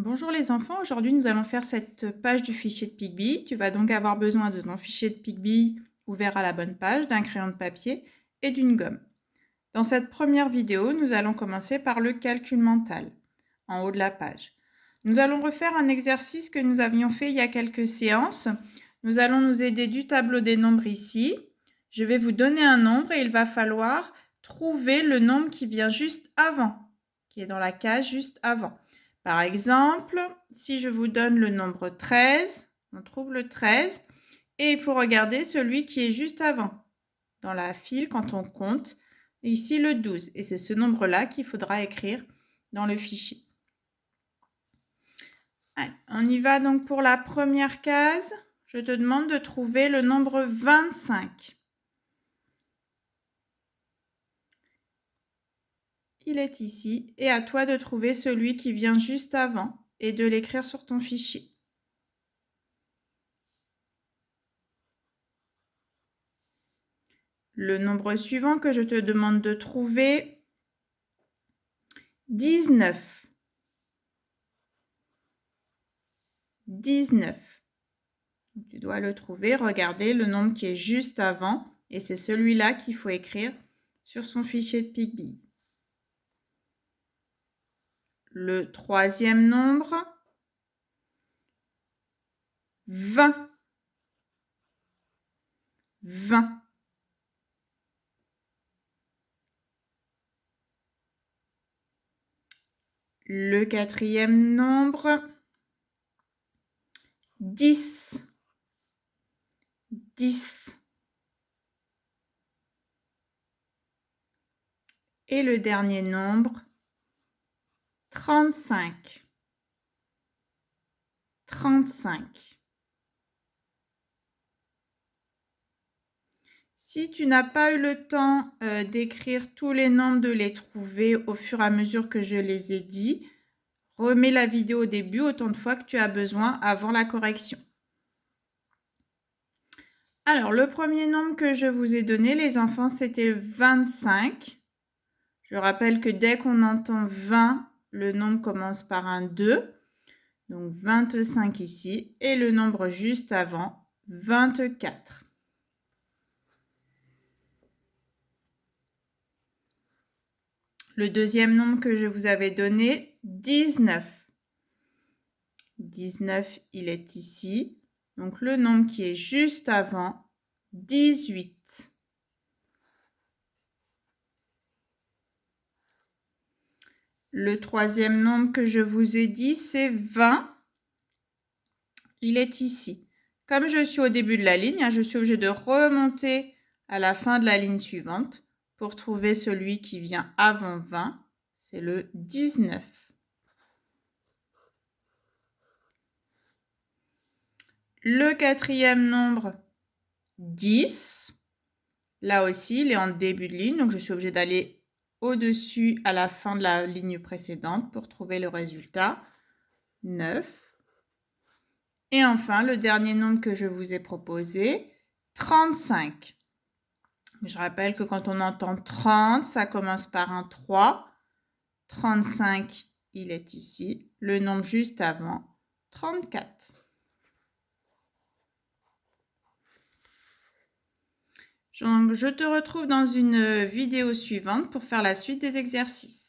Bonjour les enfants, aujourd'hui nous allons faire cette page du fichier de Pigby. Tu vas donc avoir besoin de ton fichier de Pigby ouvert à la bonne page, d'un crayon de papier et d'une gomme. Dans cette première vidéo, nous allons commencer par le calcul mental, en haut de la page. Nous allons refaire un exercice que nous avions fait il y a quelques séances. Nous allons nous aider du tableau des nombres ici. Je vais vous donner un nombre et il va falloir trouver le nombre qui vient juste avant, qui est dans la case juste avant. Par exemple, si je vous donne le nombre 13, on trouve le 13 et il faut regarder celui qui est juste avant. Dans la file, quand on compte, ici le 12 et c'est ce nombre-là qu'il faudra écrire dans le fichier. Allez, on y va donc pour la première case. Je te demande de trouver le nombre 25. Il est ici et à toi de trouver celui qui vient juste avant et de l'écrire sur ton fichier. Le nombre suivant que je te demande de trouver, 19. 19. Tu dois le trouver, regardez le nombre qui est juste avant et c'est celui-là qu'il faut écrire sur son fichier de Pigby. Le troisième nombre, 20. 20. Le quatrième nombre, 10. 10. Et le dernier nombre, 35. 35. Si tu n'as pas eu le temps d'écrire tous les nombres, de les trouver au fur et à mesure que je les ai dit, remets la vidéo au début autant de fois que tu as besoin avant la correction. Alors, le premier nombre que je vous ai donné, les enfants, c'était 25. Je rappelle que dès qu'on entend 20, le nombre commence par un 2. Donc, 25 ici. Et le nombre juste avant, 24. Le deuxième nombre que je vous avais donné, 19. 19, il est ici. Donc, le nombre qui est juste avant, 18. Le troisième nombre que je vous ai dit, c'est 20. Il est ici. Comme je suis au début de la ligne, je suis obligée de remonter à la fin de la ligne suivante pour trouver celui qui vient avant 20. C'est le 19. Le quatrième nombre, 10. Là aussi, il est en début de ligne, donc je suis obligée d'aller au-dessus à la fin de la ligne précédente pour trouver le résultat, 9. Et enfin, le dernier nombre que je vous ai proposé, 35. Je rappelle que quand on entend 30, ça commence par un 3. 35, il est ici. Le nombre juste avant, 34. Donc, je te retrouve dans une vidéo suivante pour faire la suite des exercices.